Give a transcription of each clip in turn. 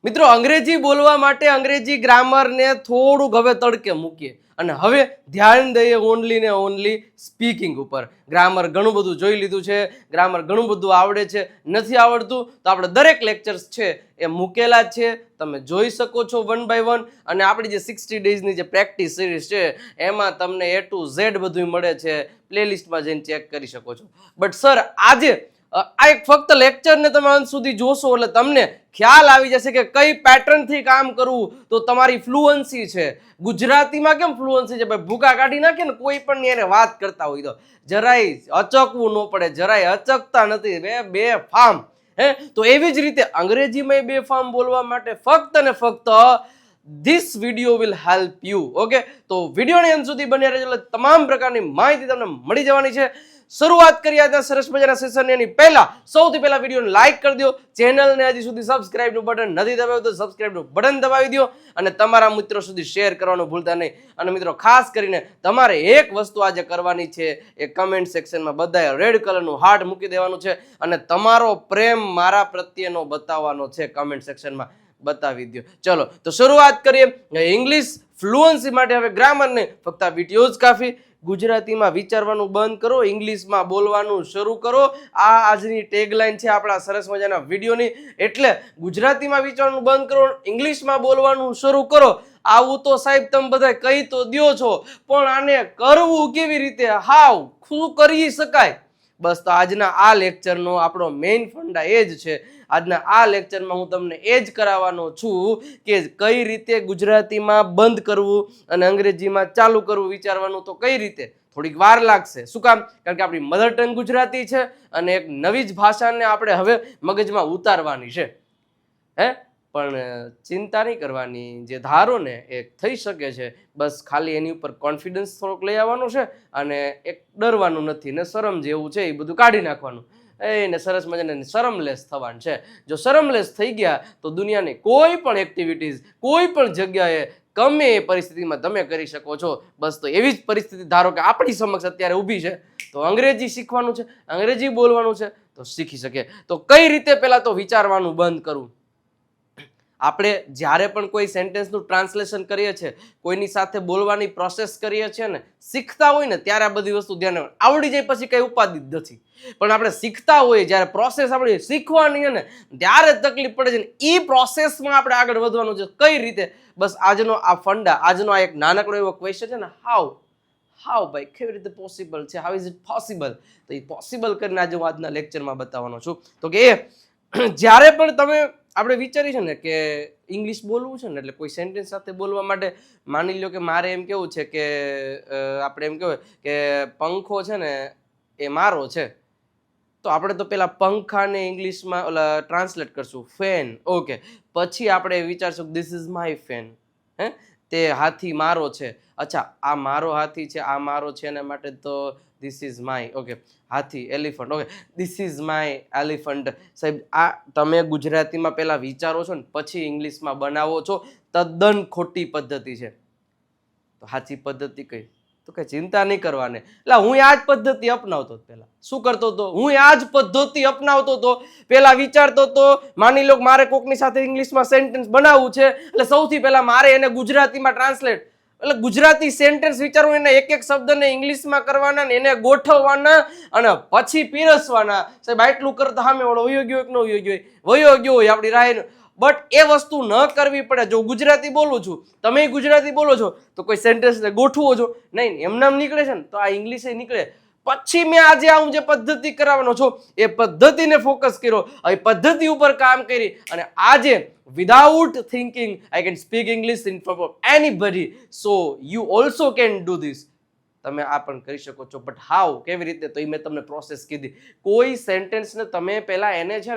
મિત્રો અંગ્રેજી બોલવા માટે અંગ્રેજી ગ્રામરને થોડુંક હવે તડકે મૂકીએ અને હવે ધ્યાન દઈએ ઓનલી ને ઓનલી સ્પીકિંગ ઉપર. ગ્રામર ઘણું બધું જોઈ લીધું છે, ગ્રામર ઘણું બધું આવડે છે, નથી આવડતું તો આપણે દરેક લેક્ચર્સ છે એ મૂકેલા જ છે, તમે જોઈ શકો છો વન બાય વન. અને આપણી જે 60 ડેઝની જે પ્રેક્ટિસ સિરીઝ છે એમાં તમને A to Z બધું મળે છે, પ્લેલિસ્ટમાં જઈને ચેક કરી શકો છો. બટ સર આજે આ એક ફક્ત લેક્ચરને તમે અંત સુધી જોશો એટલે તમને ખ્યાલ આવી જશે કે કઈ પેટર્નથી કામ કરવું તો તમારી ફ્લુઅન્સી છે. ગુજરાતીમાં કેમ ફ્લુઅન્સી છે? ભાઈ ભૂકા કાઢી નાખે ને કોઈ પણ એને વાત કરતા હોય તો જરાય અચકવું ન પડે, જરાય અચકતા નથી, બે ફામ હે. તો એવી જ રીતે અંગ્રેજીમાં બે ફામ બોલવા માટે ફક્ત ને ફક્ત this video will help you. Okay, તો વિડીયોની અંત સુધી બન્યા રહેજો એટલે તમામ પ્રકારની માહિતી તમને મળી જવાની છે. શરૂઆત કરીએ આજના સરસ મજાના સેશન એની પહેલા સૌથી પહેલા વિડીયોને લાઈક કરી દો, ચેનલને હજી સુધી સબસ્ક્રાઇબનું બટન નથી દબાવ્યું તો સબસ્ક્રાઇબનું બટન દબાવી દો અને તમારા મિત્રો સુધી શેર કરવાનું ભૂલતા નહીં. અને મિત્રો ખાસ કરીને તમારે એક વસ્તુ આજે કરવાની છે, એ કમેન્ટ સેક્શનમાં બધાએ રેડ કલરનું હાર્ટ મૂકી દેવાનું છે અને તમારો પ્રેમ મારા પ્રત્યેનો બતાવવાનો છે, કમેન્ટ સેક્શનમાં બતાવી દો. ચલો તો શરૂઆત કરીએ. ઇંગ્લિશ ફ્લુઅન્સી માટે હવે ગ્રામર ને ફક્ત આ વિડીયો જ કાફી. ગુજરાતીમાં વિચારવાનું બંધ કરો, ઇંગ્લિશમાં બોલવાનું શરૂ કરો. આ આજની ટેગલાઈન છે આપણા સરસ મજાના વિડીયોની. એટલે ગુજરાતીમાં વિચારવાનું બંધ કરો, ઇંગ્લિશમાં બોલવાનું શરૂ કરો. આવું તો સાહેબ તમે બધા કહી તો દ્યો છો, પણ આને કરવું કેવી રીતે? હાવ શું કરી શકાય? બસ તો આજના આ લેક્ચરનો આપણો મેઇન ફંડા એ જ છે. આજના આ લેક્ચરમાં હું તમને એ જ કરાવવાનો છું કે કઈ રીતે ગુજરાતીમાં બંધ કરવું અને અંગ્રેજીમાં ચાલુ કરવું વિચારવાનું. તો કઈ રીતે? થોડીક વાર લાગશે. શું કામ? કારણ કે આપણી મધર ટંગ ગુજરાતી છે અને એક નવી જ ભાષાને આપણે હવે મગજમાં ઉતારવાની છે. હે, પણ ચિંતા નહીં કરવાની, જે ધારો ને એ થઈ શકે છે. બસ ખાલી એની ઉપર કોન્ફિડન્સ થોડોક લઈ આવવાનો છે અને એક ડરવાનું નથી ને શરમ જેવું છે એ બધું કાઢી નાખવાનું. એને સરસ મજાને શરમલેસ થવાનું છે. જો શરમલેસ થઈ ગયા તો દુનિયાની કોઈ પણ એક્ટિવિટીઝ કોઈ પણ જગ્યાએ ગમે એ પરિસ્થિતિમાં તમે કરી શકો છો. બસ તો એવી જ પરિસ્થિતિ ધારો કે આપણી સમક્ષ અત્યારે ઊભી છે, તો અંગ્રેજી શીખવાનું છે, અંગ્રેજી બોલવાનું છે, તો શીખી શકે. તો કઈ રીતે પહેલા તો વિચારવાનું બંધ કરવું. આપણે જ્યારે પણ કોઈ સેન્ટેન્સનું ટ્રાન્સલેશન કરીએ છીએ, કોઈની સાથે બોલવાની પ્રોસેસ કરીએ છીએ ને, શીખતા હોય ને ત્યારે આ બધી વસ્તુ ધ્યાન આવડી જાય પછી કઈ ઉપાધિ નથી. પણ આપણે શીખતા હોઈએ જ્યારે પ્રોસેસ આપણે શીખવાની ને ત્યારે તકલીફ પડે છે ને એ પ્રોસેસમાં આપણે આગળ વધવાનું છે. કઈ રીતે? બસ આજનો આ ફંડા, આજનો આ એક નાનકડો એવો ક્વેશ્ચન છે ને, હાઉ ભાઈ કેવી રીતે પોસિબલ છે, હાઉ ઇઝ ઇટ પોસિબલ? તો એ પોસિબલ કરીને આજે હું આજના લેક્ચરમાં બતાવવાનો છું. તો કે જ્યારે પણ તમે આપણે વિચારી છે ને કે ઇંગ્લિશ બોલવું છે ને, એટલે કોઈ સેન્ટેન્સ સાથે બોલવા માટે માની લો કે મારે એમ કેવું છે કે આપણે એમ કહેવાય કે પંખો છે ને એ મારો છે, તો આપણે તો પેલા પંખાને ઇંગ્લિશમાં ઓલા ટ્રાન્સલેટ કરશું ફેન. ઓકે, પછી આપણે વિચારશું ધીસ ઇઝ માય ફેન. હે, તે હાથી મારો છે. અચ્છા, આ મારો હાથી છે, આ મારો છે, એના માટે તો this is my. Okay, Hathi, elephant. Okay, this is my elephant. સાહેબ આ તમે ગુજરાતીમાં પહેલા વિચારો છો ને પછી ઇંગ્લિશમાં બનાવો છો, તદ્દન ખોટી પદ્ધતિ છે. તો સાચી પદ્ધતિ કઈ? તો કઈ ચિંતા નહીં કરવાની. એટલે હું આ જ પદ્ધતિ અપનાવતો પહેલા. શું કરતો હતો? હું આ જ પદ્ધતિ અપનાવતો હતો. પહેલા વિચારતો હતો, માની લો મારે કોકની સાથે ઇંગ્લિશમાં સેન્ટેન્સ બનાવવું છે એટલે સૌથી પહેલા મારે એને ગુજરાતીમાં ટ્રાન્સલેટ, એટલે ગુજરાતી સેન્ટેન્સ વિચારવું, એને એક એક શબ્દને ઇંગ્લિશમાં કરવાના ને એને ગોઠવવાના અને પછી પીરસવાના. સાહેબ આટલું કરતા સામે વાળો વયો ગયો, એક નો વયો ગયો હોય આપણી રાહ. બટ એ વસ્તુ ન કરવી પડે. જો ગુજરાતી બોલું છું, તમે ગુજરાતી બોલો છો, તો કોઈ સેન્ટેન્સને ગોઠવો છો નહીં, એમનામ નીકળે છે ને, તો આ ઇંગ્લિશ નીકળે. પછી મેં આજે હું જે પદ્ધતિ કરાવવાનો છું એ પદ્ધતિને ફોકસ કર્યો, એ પદ્ધતિ ઉપર કામ કરી અને આજે without thinking I can speak English in front of anybody. So you also can do this. તમે આ પણ કરી શકો છો. બટ હાઉ, કેવી રીતે? તો એ મેં તમને પ્રોસેસ કીધી. કોઈ સેન્ટેન્સને તમે પહેલા એને છે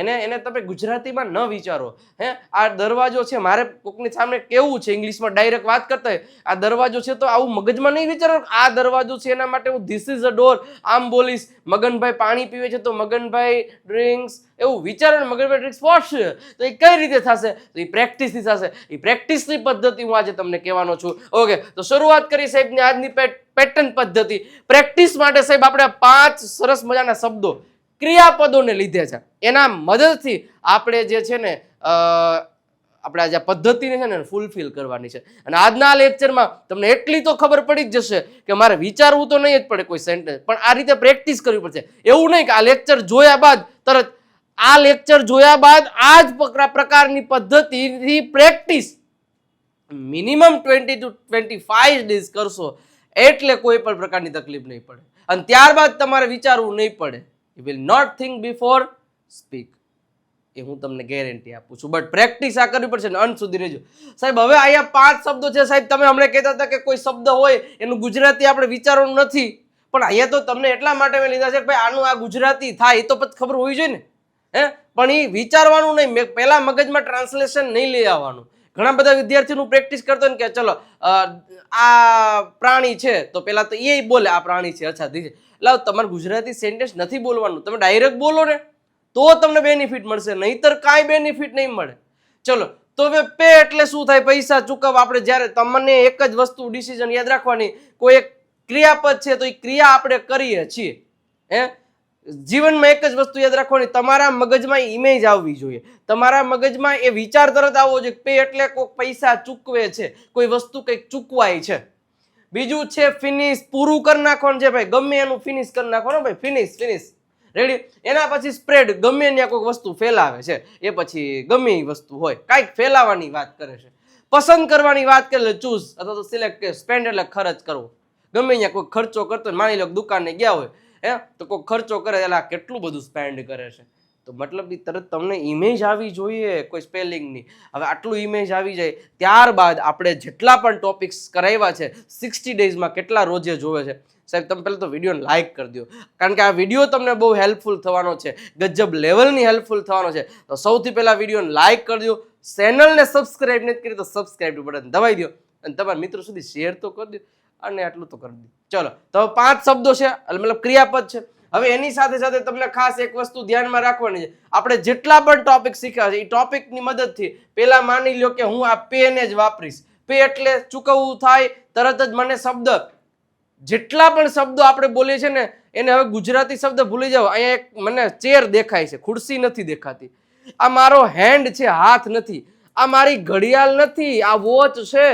ને એને તમે ગુજરાતીમાં ન વિચારો. હે, આ દરવાજો છે, મારે કોકની સામે કેવું છે ઇંગ્લિશમાં ડાયરેક્ટ વાત કરતા હોય, આ દરવાજો છે, તો આવું મગજમાં નહીં વિચારો આ દરવાજો છે એના માટે હું ધીસ ઇઝ અ ડોર આમ બોલીશ. મગનભાઈ પાણી પીવે છે તો મગનભાઈ ડ્રિંક્સ, એવું વિચારો ને મગનભાઈ ડ્રિંક્સ વોટ છે, તો એ કઈ રીતે થશે? તો એ પ્રેક્ટિસથી થશે. એ પ્રેક્ટિસની પદ્ધતિ હું આજે તમને કહેવાનો છું. ઓકે, તો શરૂઆત કરી સાહેબની આજની પેટર્ન પદ્ધતિ. પ્રેક્ટિસ માટે સાહેબ આપણે 5 સરસ મજાના શબ્દો, ક્રિયાપદોને લીધે છે. એના મદદથી આપણે જે છે ને આપણે આજે આ પદ્ધતિને છે ને ફૂલફિલ કરવાની છે. અને આજના લેક્ચરમાં તમને એટલી તો ખબર પડી જ જશે કે મારે વિચારવું તો નહીં જ પડે કોઈ સેન્ટેન્સ, પણ આ રીતે પ્રેક્ટિસ કરવી પડશે. એવું નહીં કે આ લેક્ચર જોયા બાદ તરત આ લેક્ચર જોયા બાદ આ જ પ્રકારની પદ્ધતિથી પ્રેક્ટિસ મિનિમમ 20 to 25 ડેઝ કરશો એટલે કોઈ પણ પ્રકારની તકલીફ નહીં પડે. અને ત્યારબાદ તમારે વિચારવું નહીં પડે. You will not think before speak, એ હું તમને ગેરંટી આપું છું. બટ પ્રેક્ટિસ આ કરવી પડશે ને અંત સુધી રહેજો. સાહેબ હવે અહીંયા 5 શબ્દો છે. સાહેબ તમે હમણાં કહેતા હતા કે કોઈ શબ્દ હોય એનું ગુજરાતી આપણે વિચારવાનું નથી, પણ અહીંયા તો તમને એટલા માટે મેં લીધા છે કે ભાઈ આનું આ ગુજરાતી થાય એ તો પછી ખબર હોવી જોઈએ ને. પણ એ વિચારવાનું નહીં, પહેલા મગજમાં ટ્રાન્સલેશન નહીં લઈ આવવાનું. ઘણા બધા વિદ્યાર્થીઓનું પ્રેક્ટિસ કરતો ને કે ચલો આ પ્રાણી છે તો પેલા તો એ બોલે આ પ્રાણી છે, અચ્છા ઠીક છે. એટલે તમારે ગુજરાતી સેન્ટેન્સ નથી બોલવાનું, તમે ડાયરેક્ટ બોલો ને તો તમને બેનિફિટ મળશે, નહીતર કાંઈ બેનિફિટ નહીં મળે. ચલો તો હવે પે એટલે શું થાય? પૈસા ચૂકવવા. આપણે જ્યારે તમને એક જ વસ્તુ ડિસિઝન યાદ રાખવાની, કોઈ એક ક્રિયાપદ છે તો એ ક્રિયા આપણે કરીએ છીએ. જીવનમાં એક જ વસ્તુ યાદ રાખવાની, તમારા મગજમાં ઇમેજ આવવી જોઈએ, તમારા મગજમાં એ વિચાર તરત આવવો જોઈએ પે એટલે કોઈક પૈસા ચૂકવે છે, કોઈ વસ્તુ કંઈક ચૂકવાય છે. બીજું છે ફિનિશ, પૂરું કરી નાખવાનું છે ભાઈ, ગમે એનું ફિનિશ કરી નાખવાનું ભાઈ, ફિનિશ ફિનિશ રેડી. એના પછી સ્પ્રેડ, ગમે ત્યાં કોઈક વસ્તુ ફેલાવે છે, એ પછી ગમે એ વસ્તુ હોય કાંઈક ફેલાવાની વાત કરે છે. પસંદ કરવાની વાત કરે ચૂઝ, અથવા તો સિલેક્ટ. સ્પેન્ડ એટલે ખર્ચ કરવો, ગમે અહીંયા કોઈ ખર્ચો કરતો હોય, માની લો દુકાને ગયા હોય તો કોઈ ખર્ચો કરે એટલે કેટલું બધું સ્પેન્ડ કરે છે, તો મતલબ તરત તમને ઇમેજ આવી જોઈએ કોઈ સ્પેલિંગની. હવે આટલું ઇમેજ આવી જાય ત્યારબાદ આપણે જેટલા પણ ટોપિક્સ કરાવ્યા છે 60 ડેઝમાં કેટલા રોજે જોવે છે સાહેબ, તમે પહેલાં તો વિડીયોને લાઇક કરી દો, કારણ કે આ વિડીયો તમને બહુ હેલ્પફુલ થવાનો છે, ગજબ લેવલની હેલ્પફુલ થવાનો છે. તો સૌથી પહેલાં વિડીયોને લાઇક કરી દો, ચેનલને સબસ્ક્રાઇબ નથી કરી તો સબસ્ક્રાઇબ બટન દબાવી દો, અને તમારા મિત્રો સુધી શેર તો કરી દો, અને આટલું તો કરી દો. ચલો તો 5 શબ્દો છે, મતલબ ક્રિયાપદ છે. હવે એની સાથે સાથે તમને ખાસ એક વસ્તુ ધ્યાનમાં રાખવાની છે, આપણે જેટલા પણ ટોપિક શીખ્યા છે એ ટોપિકની મદદથી પહેલા માની લો કે હું આ પે ને જ વાપરીશ. પે એટલે ચૂકવવું થાય, તરત જ મને શબ્દ, જેટલા પણ શબ્દો આપણે બોલીએ છીએ ને એને હવે ગુજરાતી શબ્દ ભૂલી જાઓ. અહીંયા એક મને ચેર દેખાય છે, ખુરશી નથી દેખાતી. આ મારો હેન્ડ છે, હાથ નથી. આ મારી ઘડિયાળ નથી, આ વોચ છે.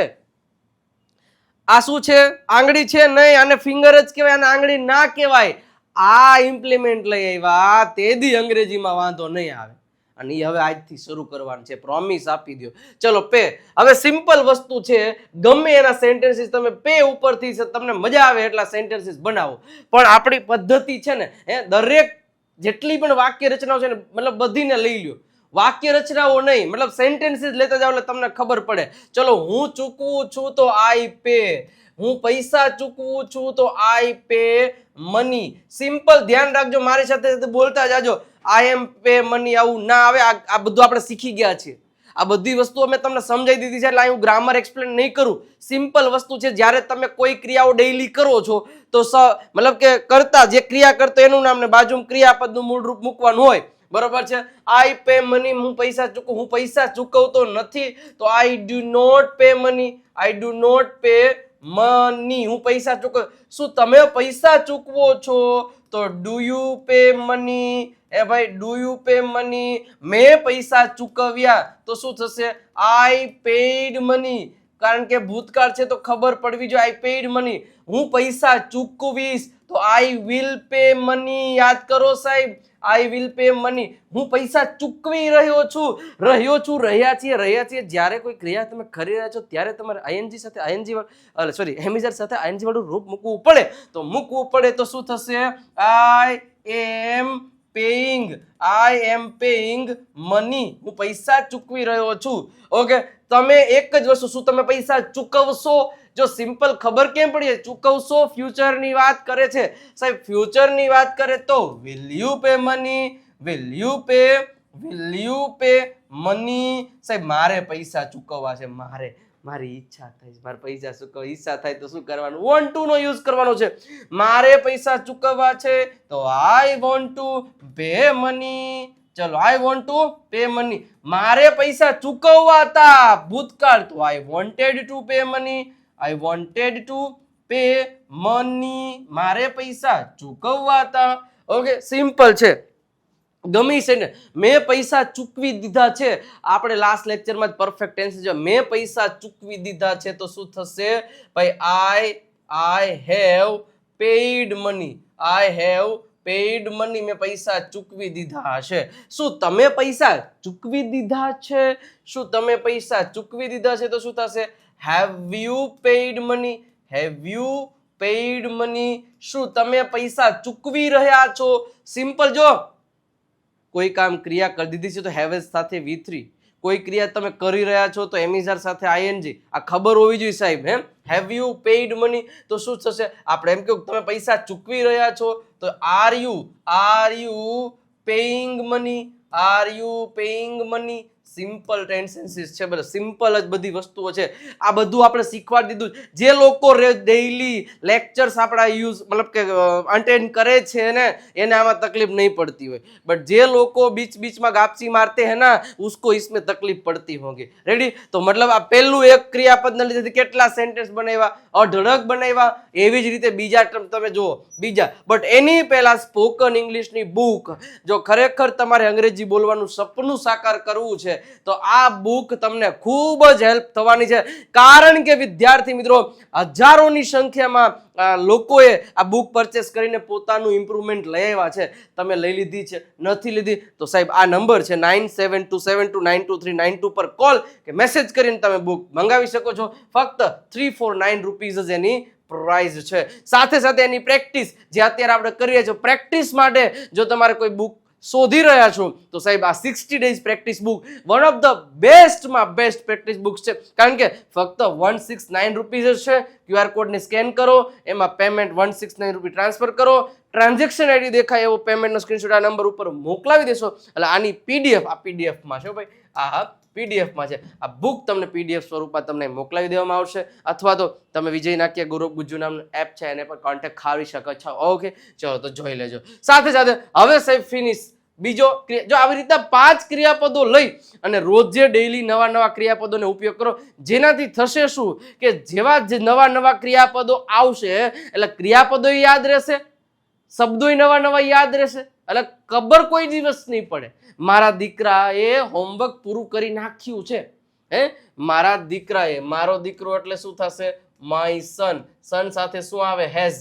આ શું છે? આંગળી છે નહીં, આને ફિંગર જ કહેવાય, આને આંગળી ના કહેવાય. આ ઇમ્પ્લિમેન્ટ લઈ આવ્યા તેથી અંગ્રેજીમાં વાંધો નહીં આવે, અને એ હવે આજથી શરૂ કરવાનું છે, પ્રોમિસ આપી દો. ચલો પે, હવે સિમ્પલ વસ્તુ છે, ગમે એના સેન્ટેન્સીસ તમે પે ઉપરથી તમને મજા આવે એટલા સેન્ટેન્સીસ બનાવો. પણ આપણી પદ્ધતિ છે ને દરેક જેટલી પણ વાક્ય રચનાઓ છે ને મતલબ બધીને લઈ લ્યો. વાક્ય રચનાઓ નહીં, મતલબ સેન્ટેન્સીસ લેતા જાવ એટલે તમને ખબર પડે. ચલો હું ચૂકવું છું તો આઈ પે, હું પૈસા ચૂકવું છું તો આઈ પે મની. સિમ્પલ ધ્યાન રાખજો, મારી સાથે સાથે બોલતા જાજો. આઈ એમ પે મની આવું ના આવે. આ બધું આપણે શીખી ગયા છીએ, આ બધી વસ્તુઓ મેં તમને સમજાવી દીધી છે, એટલે હું ગ્રામર એક્સપ્લેન નહીં કરું. સિમ્પલ વસ્તુ છે, જ્યારે તમે કોઈ ક્રિયાઓ ડેઈલી કરો છો તો મતલબ કે કરતા જે ક્રિયા કરતો એનું નામ ને બાજુમાં ક્રિયાપદનું મૂળ રૂપ મૂકવાનું હોય, બરોબર છે. આઈ પે મની, હું પૈસા ચૂકવું, હું પૈસા ચૂકવતો નથી તો I do not pay money, I do not pay money, હું પૈસા ચૂકવ. શું તમે પૈસા ચૂકવો છો તો ડુ યુ પે મની? એ ભાઈ ડુ યુ પે મની, મેં પૈસા ચૂકવ્યા તો શું થશે? આઈ પેઇડ મની, કારણ કે ભૂતકાળ છે તો ખબર પડવી જોઈએ. આઈ પેઇડ મની, હું પૈસા ચૂકવીશ તો આઈ વિલ પે મની. યાદ કરો સાહેબ, આઈ વિલ પે મની, હું પૈસા ચૂકવી રહ્યો છું, રહ્યા છીએ. જ્યારે કોઈ ક્રિયા તમે કરી રહ્યા છો ત્યારે તમારે આઈએનજી સાથે એમિઝર સાથે આઈએનજી વાળું રૂપ મૂકવું પડે. તો મૂકવું પડે તો શું થશે? આઈ એમ પેઇંગ મની, હું પૈસા ચૂકવી રહ્યો છું. ઓકે, તમે એક જ વસ્તુ, શું તમે પૈસા ચૂકવશો? જો સિમ્પલ ખબર કેમ પડી? ચૂકવશો ફ્યુચરની વાત કરે છે સાહેબ, ફ્યુચરની વાત કરે તો will you pay money, will you pay money. સાહેબ મારે પૈસા ચૂકવવા છે, મારી ઈચ્છા થાય છે, મારે પૈસા ચૂકવવા ઈચ્છા થાય તો શું કરવાનું? વોન્ટ ટુ નો યુઝ કરવાનો છે. મારે પૈસા ચૂકવવા છે તો I want to pay money. ચલો I want to pay money, મારે પૈસા ચૂકવવા હતા ભૂતકાળ તો I wanted to pay money, I wanted to pay money, મારે પૈસા ચૂકવવા હતા. ઓકે, સિમ્પલ છે. ગમી છે ને, મેં પૈસા ચૂકવી દીધા છે. આપણે લાસ્ટ લેક્ચરમાં જ પરફેક્ટ ટેન્સ છે. મેં પૈસા ચૂકવી દીધા છે તો શું થશે ભાઈ? I have paid money. I have paid money. મેં પૈસા ચૂકવી દીધા છે. શું તમે પૈસા ચૂકવી દીધા છે? શું તમે પૈસા ચૂકવી દીધા છે તો શું થશે? Have you paid money? Have you paid money? શું તમે પૈસા ચૂકવી રહ્યા છો? સિમ્પલ. જો કોઈ કામ ક્રિયા કરી દીધી છે તો હેવ સાથે V3. કોઈ ક્રિયા તમે કરી રહ્યા છો તો એમિઝાર સાથે ING. આ ખબર હોવી જોઈએ સાહેબ. હેવ યુ પેઇડ મની તો શું થશે? આપણે એમ કહ્યું તમે પૈસા ચૂકવી રહ્યા છો તો are you paying money? Are you paying money? Simple tenses છે. બધા સિમ્પલ જ બધી વસ્તુઓ છે. આ બધું આપણે શીખવાડી દીધું. જે લોકો ડેઈલી લેક્ચર્સ આપણા યુઝ મતલબ કે અટેન્ડ કરે છે ને એને આમાં તકલીફ નહીં પડતી હોય, બટ જે લોકો बीच में गापची मारते हैं ना उसको इसमें तकलीफ पड़ती होगी. रेडी? तो मतलब આ પહેલું એક ક્રિયાપદ ને લીધે કેટલા સેન્ટેન્સ બનાવ્યા? અઢળક બનાવ્યા. એવી જ રીતે બીજા તમે જુઓ બીજા. બટ એની પહેલા સ્પોકન ઇંગ્લિશની બુક, જો ખરેખર તમારે અંગ્રેજી બોલવાનું સપનું સાકાર કરવું છે તો આ બુક તમને ખૂબ જ હેલ્પ થવાની છે. કારણ કે વિદ્યાર્થી મિત્રો, હજારોની સંખ્યામાં લોકોએ આ બુક પરચેસ કરીને પોતાનું ઇમ્પ્રુવમેન્ટ લઈ આવ્યા છે. તમે લઈ લીધી છે? નથી લીધી તો સાહેબ આ નંબર છે 9727292392 પર કોલ કે મેસેજ કરીને તમે બુક મંગાવી શકો છો. ફક્ત 349 રૂપીઝ જ એની પ્રાઇઝ છે. સાથે સાથે એની પ્રેક્ટિસ જે અત્યારે આપણે કરીએ છીએ, પ્રેક્ટિસ માટે જો તમારે કોઈ બુક શોધી રહ્યા છો તો સાહેબ આ 60 days practice book one of the બેસ્ટમાં બેસ્ટ પ્રેક્ટિસ બુક છે. કારણ કે ફક્ત 169 રૂપીઝ જ છે. QR કોડને સ્કેન કરો, એમાં પેમેન્ટ 169 રૂપી ટ્રાન્સફર કરો, ટ્રાન્ઝેક્શન આઈડી દેખાય એવો પેમેન્ટનો સ્ક્રીનશોટ આ નંબર ઉપર મોકલાવી દેશો એટલે આની PDF આ PDFમાં છે ભાઈ. આ PDFમાં છે. આ બુક તમને PDF સ્વરૂપમાં તમને મોકલાવી દેવામાં આવશે. અથવા તો તમે વિજય નાક્યા ગુરુ ગુજ્જુ નામનું એપ છે એને પર કોન્ટેક્ટ ખાવી શકો છો. ઓકે, ચલો તો જોઈ લેજો. સાથે સાથે હવે સાહેબ ફિનિશ બીજો. જો આવી રીતના 5 ક્રિયાપદો લઈ અને રોજે ડેઈલી નવા ક્રિયાપદોને ઉપયોગ કરો, જેનાથી થશે શું કે જેવા જે નવા ક્રિયાપદો આવશે એટલે ક્રિયાપદો યાદ રહેશે, શબ્દો નવા યાદ રહેશે એટલે ખબર કોઈ દિવસ નહીં પડે. મારા દીકરાએ હોમવર્ક પૂરું કરી નાખ્યું છે. મારા દીકરાએ, મારો દીકરો એટલે શું થશે? માય સન. સન સાથે શું આવે? હેઝ.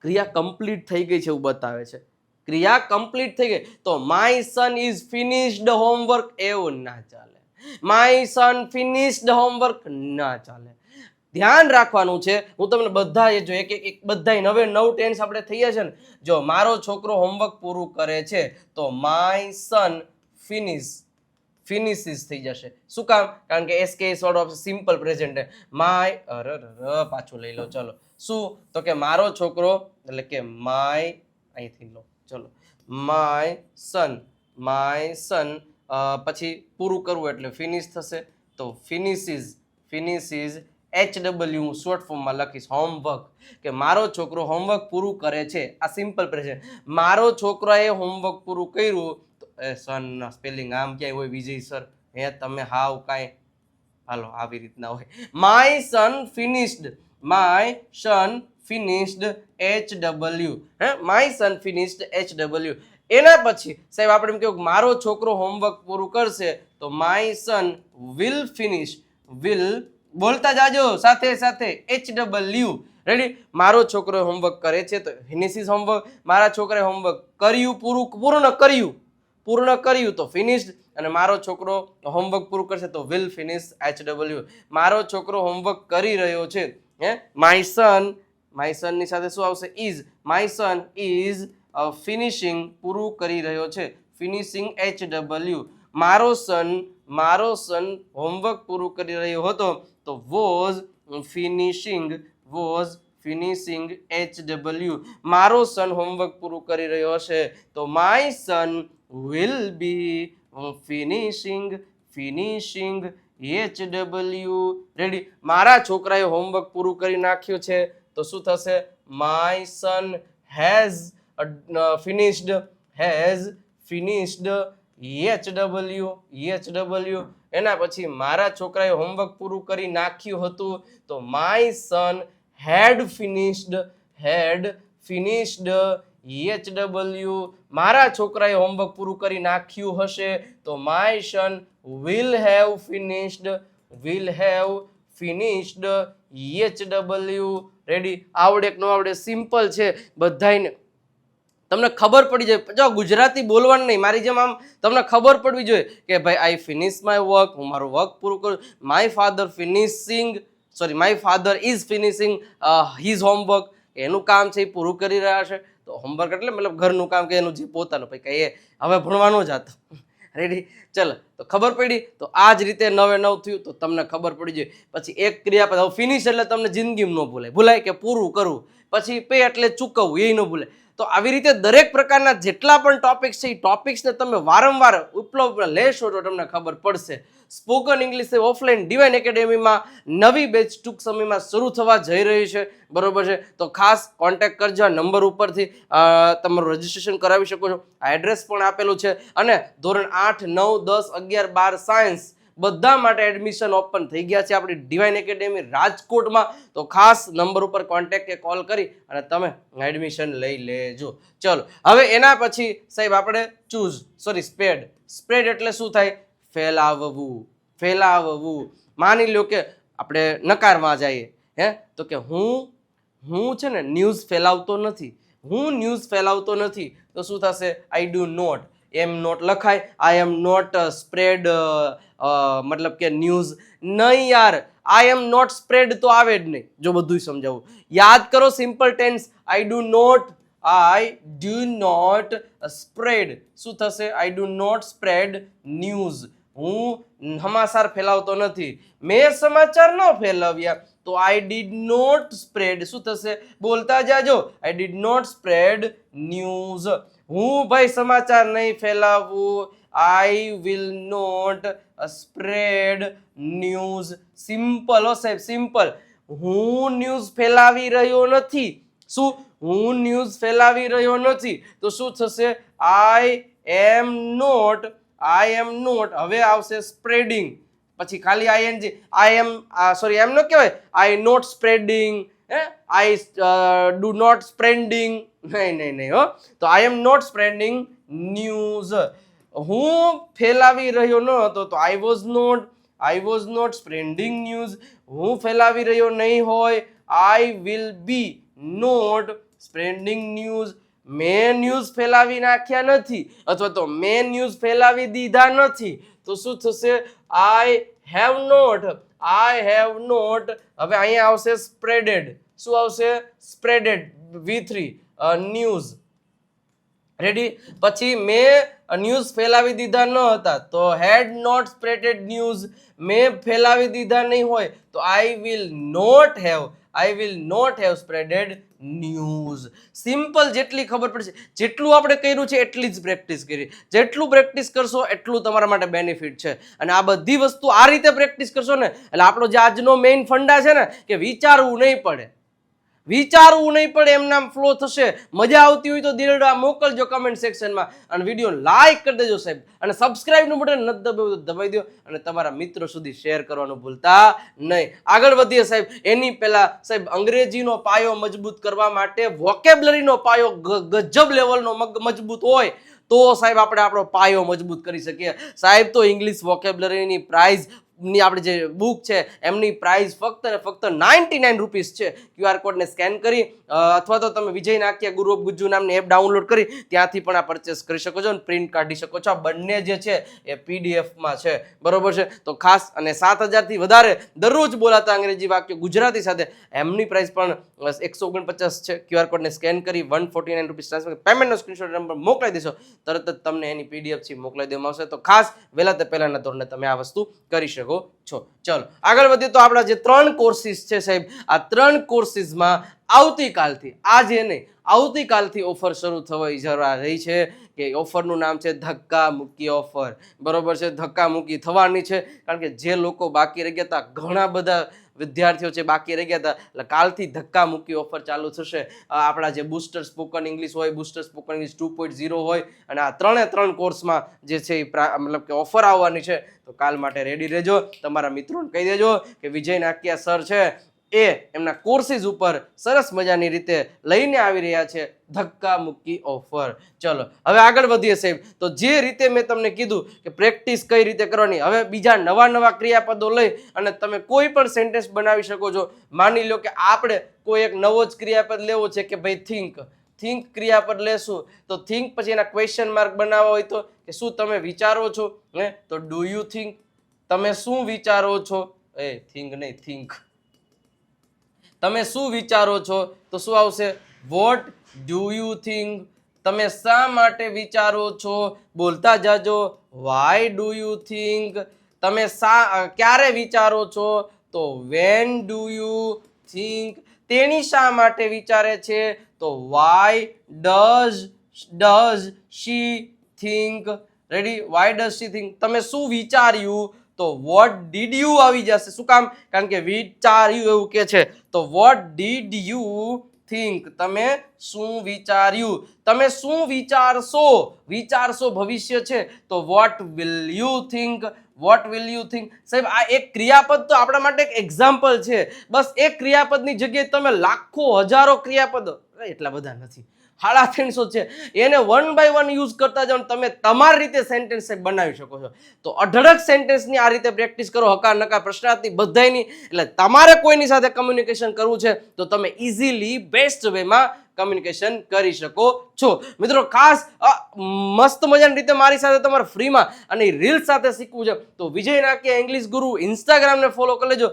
ક્રિયા કમ્પ્લીટ થઈ ગઈ છે એવું બતાવે છે. ક્રિયા કમ્પ્લીટ થઈ ગઈ તો my son is finished homework એવું ના ચાલે. માય સન ફિનિશ્ડ હોમવર્ક ના ચાલે. ધ્યાન રાખવાનું છે. હું તમને બધા જો એક બધા નવ ટેન્સ આપણે થઈએ છે ને. જો મારો છોકરો હોમવર્ક પૂરું કરે છે તો માય સન ફિનિશિસ થઈ જશે. શું કામ? કારણ કે SK sort of simple present. My પાછું લઈ લો. ચલો શું તો કે મારો છોકરો એટલે કે માય અહીંથી લો. ચલો માય સન પછી પૂરું કરવું એટલે ફિનિશ થશે તો ફિનિશિસ HW શોર્ટ ફોર્મમાં લખીશ હોમવર્ક. કે મારો છોકરો હોમવર્ક પૂરું કરે છે. આ સિમ્પલ પ્રેઝન્ટ. મારો છોકરાએ હોમવર્ક પૂરું કર્યું તો સન ના સ્પેલિંગ આમ ક્યાંય હોય વિજય સર? તમે હાવ કાંઈ હાલો આવી રીતના હોય. My son finished HW. My son finished HW. એના પછી સાહેબ આપણે એમ કહ્યું મારો છોકરો હોમવર્ક પૂરું કરશે તો માય સન વિલ બોલતા જાજો સાથે સાથે HW. રેડી? મારો છોકરો હોમવર્ક કરે છે તો ફિનિશિસ હોમવર્ક. મારા છોકરાએ હોમવર્ક પૂર્ણ કર્યું તો ફિનિશ્ડ. અને મારો છોકરો હોમવર્ક પૂરું કરશે તો વિલ ફિનિશ HW. મારો છોકરો હોમવર્ક કરી રહ્યો છે. માય સન ની સાથે શું આવશે? Is. My son is finishing પૂરું કરી રહ્યો છે. Finishing HW. મારો સન હોમવર્ક પૂરું કરી રહ્યો હતો તો વોઝ ફિનિશિંગ HW. મારો સન હોમવર્ક પૂરું કરી રહ્યો હશે તો my son will be finishing HW. Ready? મારા છોકરાએ હોમવર્ક પૂરું કરી નાખ્યું છે તો શું થશે? My son has finished HW. એના પછી મારા છોકરાએ હોમવર્ક પૂરું કરી નાખ્યું હતું તો my son had finished HW મારા છોકરાએ હોમવર્ક પૂરું કરી નાખ્યું હશે તો my son will have finished HW. Ready? આવડે કે ન આવડે સિમ્પલ છે બધાયને, તમને ખબર પડી જાય. જો ગુજરાતી બોલવાનું નહીં, મારી જેમ આમ તમને ખબર પડવી જોઈએ કે ભાઈ આઈ ફિનિશ માય વર્ક, હું મારું વર્ક પૂરું કરું. My father is finishing his homework, એનું કામ છે એ પૂરું કરી રહ્યા છે. તો હોમવર્ક એટલે મતલબ ઘરનું કામ કે એનું જે પોતાનું, ભાઈ કઈ હવે ભણવાનો જ હતો. રેડી? ચલો, તો ખબર પડી. તો આ જ રીતે 9 એ 9 થયું તો તમને ખબર પડી જાય. પછી એક ક્રિયાપદ, હવે ફિનિશ એટલે તમને જિંદગીમાં ન ભૂલાય કે પૂરું કરવું. પછી પે એટલે ચૂકવવું, એ ન ભૂલાય. તો આવી રીતે દરેક પ્રકારના જેટલા પણ ટોપિક્સ છે એ ટોપિક્સને તમે વારંવાર ઉપલબ્ધ લેશો તો તમને ખબર પડશે. સ્પોકન ઇંગ્લિશ ઓફલાઈન ડિવાઇન એકેડેમીમાં નવી બેચ ટૂંક સમયમાં શરૂ થવા જઈ રહી છે. બરોબર છે? તો ખાસ કોન્ટેક્ટ કરજો. આ નંબર ઉપરથી તમારું રજીસ્ટ્રેશન કરાવી શકો છો. આ એડ્રેસ પણ આપેલું છે. અને ધોરણ 8, 9, 10, 11, 12 સાયન્સ બધા માટે એડમિશન ઓપન થઈ ગયા છે આપણી ડિવાઇન એકેડેમી રાજકોટમાં. તો ખાસ નંબર ઉપર કોન્ટેક્ટ કે કોલ કરી અને તમે એડમિશન લઈ લેજો. ચલો, હવે એના પછી સાહેબ આપણે સ્પ્રેડ એટલે શું થાય? ફેલાવવું. માની લો કે આપણે નકારમાં જઈએ, તો કે હું છે ને ન્યૂઝ ફેલાવતો નથી. તો શું થશે? I do not. Am not લખાય. આઈ એમ નોટ સ્પ્રેડ મતલબ કે ન્યૂઝ નહીં યાર, આઈ એમ નોટ સ્પ્રેડ તો આવે જ નહીં. જો બધું સમજાવું, યાદ કરો simple tense. I do not spread. શું થશે? I do not spread news. હું સમાચાર ફેલાવતો નથી. મેં સમાચાર ન ફેલાવ્યા તો આઈ ડીડ નોટ સ્પ્રેડ. શું થશે? બોલતા જાજો. I did not spread news. હું ભાઈ સમાચાર નહીં ફેલાવું. I will not spread news. Simple હો સાહેબ, સિમ્પલ. હું ન્યૂઝ ફેલાવી રહ્યો નથી. શું? હું ન્યૂઝ ફેલાવી રહ્યો નથી. તો શું થશે? I am not. હવે આવશે સ્પ્રેડિંગ. પછી ખાલી આઈએનજી. એમ ન કહેવાય. I not spreading. I do not spreading. નહીં હો. તો I am not spreading news. હું ફેલાવી રહ્યો ન હતો તો I was not spreading news. હું ફેલાવી રહ્યો નહીં હોય. I will be not spreading news. મેં ન્યૂઝ ફેલાવી નાખ્યા નથી અથવા તો મેં ન્યૂઝ ફેલાવી દીધા નથી. તો શું થશે? I have not. હવે અહીંયા આવશે સ્પ્રેડેડ. શું આવશે? Spreaded V3 news. રેડી? પછી મેં ન્યૂઝ ફેલાવી દીધા ન હતા તો હેડ નોટ સ્પ્રેડેડ ન્યૂઝ. મેં ફેલાવી દીધા નહીં હોય તો I will not have spreaded news. Simple. જેટલી ખબર પડશે, જેટલું આપણે કર્યું છે એટલી જ પ્રેક્ટિસ કરી. જેટલું પ્રેક્ટિસ કરશો એટલું તમારા માટે બેનિફિટ છે. અને આ બધી વસ્તુ આ રીતે પ્રેક્ટિસ કરશો ને એટલે આપણો જે આજનો મેઇન ફંડા છે ને કે વિચારવું નહીં પડે, એમ નામ ફ્લો થશે. મજા આવતી હોય તો દિલડા મોકલજો કમેન્ટ સેક્શનમાં અને વિડીયો લાઈક કરી દેજો સાહેબ. અને સબસ્ક્રાઇબનું બટન નથી દબાવ્યું તો દબાવી દો અને તમારા મિત્રો સુધી શેર કરવાનું ભૂલતા નહીં. આગળ વધીએ સાહેબ. એની પહેલા સાહેબ અંગ્રેજીનો પાયો મજબૂત કરવા માટે વોકેબ્લરીનો પાયો ગજબ લેવલનો મજબૂત હોય તો સાહેબ આપણે આપણો પાયો મજબૂત કરી શકીએ. સાહેબ તો ઇંગ્લિશ વોકેબ્લરીની પ્રાઇઝ ની આપણે જે બુક છે એમની પ્રાઇસ ફક્ત ને ફક્ત 99 રૂપીસ છે. QR કોડને સ્કેન કરી અથવા તો તમે વિજય નાખ્યા ગુરુ ઓફ ગુજ્જુ નામની એપ ડાઉનલોડ કરી ત્યાંથી પણ આ પરચેસ કરી શકો છો અને પ્રિન્ટ કાઢી શકો છો. આ બંને જે છે એ PDF-માં છે. બરોબર છે? તો ખાસ અને 7000 થી વધારે દરરોજ બોલાતા અંગ્રેજી વાક્યો ગુજરાતી સાથે એમની પ્રાઇસ પણ 149 છે. QR કોડને સ્કેન કરી 149 રૂપીસ ટ્રાન્સફર પેમેન્ટનો સ્ક્રીનશોટ નંબર મોકલાઈ દેશો તરત જ તમને એની PDF થી મોકલાઈ દેવામાં આવશે. તો ખાસ વહેલા તે પહેલાના ધોરણે તમે આ વસ્તુ કરી શકો છો. ચલો આગળ વધીએ. તો આપણા જે 3 કોર્સિસ છે સાહેબ, આ 3 કોર્સિસમાં આવતીકાલથી, આજે નહીં આવતીકાલથી ઓફર શરૂ થવા જવા રહી છે કે ઓફરનું નામ છે ધક્કા મૂકી ઓફર. બરોબર છે? ધક્કા મૂકી થવાની છે કારણ કે જે લોકો બાકી રહી ગયા હતા, ઘણા બધા વિદ્યાર્થીઓ છે બાકી રહી ગયા હતા, એટલે કાલથી ધક્કા મૂકી ઓફર ચાલુ થશે. આપણા જે બુસ્ટર સ્પોકન ઇંગ્લિશ હોય, બુસ્ટર સ્પોકન ઇંગ્લિશ 2.0 હોય અને આ 3 કોર્સમાં જે છે મતલબ કે ઓફર આવવાની છે. તો કાલ માટે રેડી રહેજો. તમારા મિત્રોને કહી દેજો કે વિજય નાકિયા સર છે એ એમના કોર્સિસ ઉપર સરસ મજાની રીતે લઈને આવી રહ્યા છે ધક્કા મુક્કી ઓફર. ચલો હવે આગળ વધીએ સાહેબ. તો જે રીતે મેં તમને કીધું કે પ્રેક્ટિસ કઈ રીતે કરવાની, હવે બીજા નવા ક્રિયાપદો લઈ અને તમે કોઈ પણ સેન્ટેન્સ બનાવી શકો છો. માની લો કે આપણે કોઈ એક નવો જ ક્રિયાપદ લેવો છે કે ભાઈ થિંક ક્રિયાપદ લેશું, તો થિંક પછી એના ક્વેશ્ચન માર્ક બનાવવા હોય તો કે શું તમે વિચારો છો, તો ડુ યુ થિંક, તમે શું વિચારો છો, થિંક નહીં થિંક, તમે શું વિચારો છો તો શું આવશે, વોટ ડુ યુ થિંક, તમે શા માટે વિચારો છો, બોલતા જાજો, વાય ડુ યુ થિંક, તમે ક્યારે વિચારો છો તો વેન ડુ યુ થિંક, તેણી શા માટે વિચારે છે તો why does she think, ready, why does she think, તમે શું વિચાર્યું તો વોટ ડીડ યુ આવી જશે. શું કામ? કારણ કે વિચાર્યું એવું કે છે, તો વોટ ડીડ યુ થિંક, તમે શું વિચાર્યું, તમે શું વિચારશો ભવિષ્ય છે તો what will you think, what will you think. સાહેબ આ એક ક્રિયાપદ તો આપણા માટે એક એક્ઝામ્પલ છે. બસ એક ક્રિયાપદની જગ્યાએ તમે લાખો હજારો ક્રિયાપદ, એટલા બધા નથી, 350 છે, એને 1 by 1 યુઝ કરતા જાઓ, તમે તમારી રીતે સેન્ટેન્સ બનાવી શકો છો. તો અઢળક સેન્ટેન્સની આ રીતે પ્રેક્ટિસ કરો, હકાર નકાર પ્રશ્નાર્થી બધાયની. એટલે તમારે કોઈની સાથે કમ્યુનિકેશન કરવું છે તો તમે ઇઝીલી બેસ્ટ વેમાં કમ્યુનિકેશન કરી શકો છો. મિત્રો ખાસ મસ્ત મજાની રીતે મારી સાથે તમારે ફ્રીમાં અને રીલ સાથે શીખવું છે તો વિજય નાકિયા ઇંગ્લિશ ગુરુ ઇન્સ્ટાગ્રામને ફોલો કરી લેજો.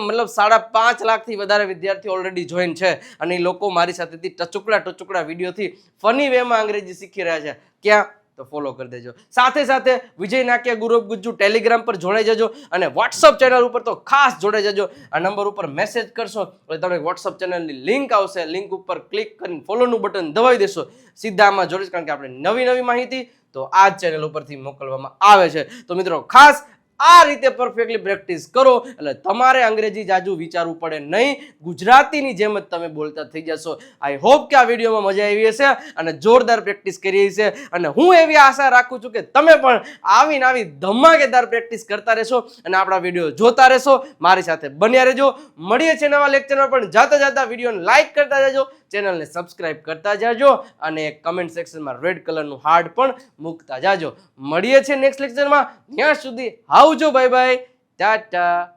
મતલબ 5.5 લાખથી વધારે વિદ્યાર્થીઓ ઓલરેડી જોઈન છે અને એ લોકો મારી સાથેથી ટચુકડા વિડીયોથી ફની વેમાં અંગ્રેજી શીખી રહ્યા છે. ક્યાં? તો ફોલો કરી દેજો. સાથે વિજય નાકિયા ગુરુ ગુજ્જુ ટેલિગ્રામ પર જોડાઈ જજો અને વોટ્સઅપ ચેનલ ઉપર તો ખાસ જોડાઈ જજો. આ નંબર ઉપર મેસેજ કરશો એટલે તમને વોટ્સઅપ ચેનલની લિંક આવશે, લિંક ઉપર ક્લિક કરીને ફોલોનું બટન દબાવી દેશો, સીધા આમાં જોડીશ. કારણ કે આપણે નવી માહિતી તો આ ચેનલ ઉપરથી મોકલવામાં આવે છે. તો મિત્રો ખાસ આ રીતે પરફેક્ટલી પ્રેક્ટિસ કરો એટલે તમારે અંગ્રેજી જાજુ વિચારવું પડે નહીં, ગુજરાતીની જેમ જ તમે બોલતા થઈ જશો. આઈ હોપ કે આ વિડીયોમાં મજા આવી હશે અને જોરદાર પ્રેક્ટિસ કરી હશે અને હું એવી આશા રાખું છું કે તમે પણ આવી ધમાકેદાર પ્રેક્ટિસ કરતા રહેશો અને આપણા વિડીયો જોતા રહેશો. મારી સાથે બન્યા રહેજો. મળીએ છીએ નવા લેક્ચરમાં, પણ જાતા વિડીયોને લાઈક કરતા જજો, ચેનલને સબસ્ક્રાઇબ કરતા જાજો અને કમેન્ટ સેક્શનમાં રેડ કલરનું હાર્ટ પણ મૂકતા જાજો. મળીએ છીએ નેક્સ્ટ લેક્ચરમાં. ત્યાં સુધી આવજો, બાય બાય, ટાટા.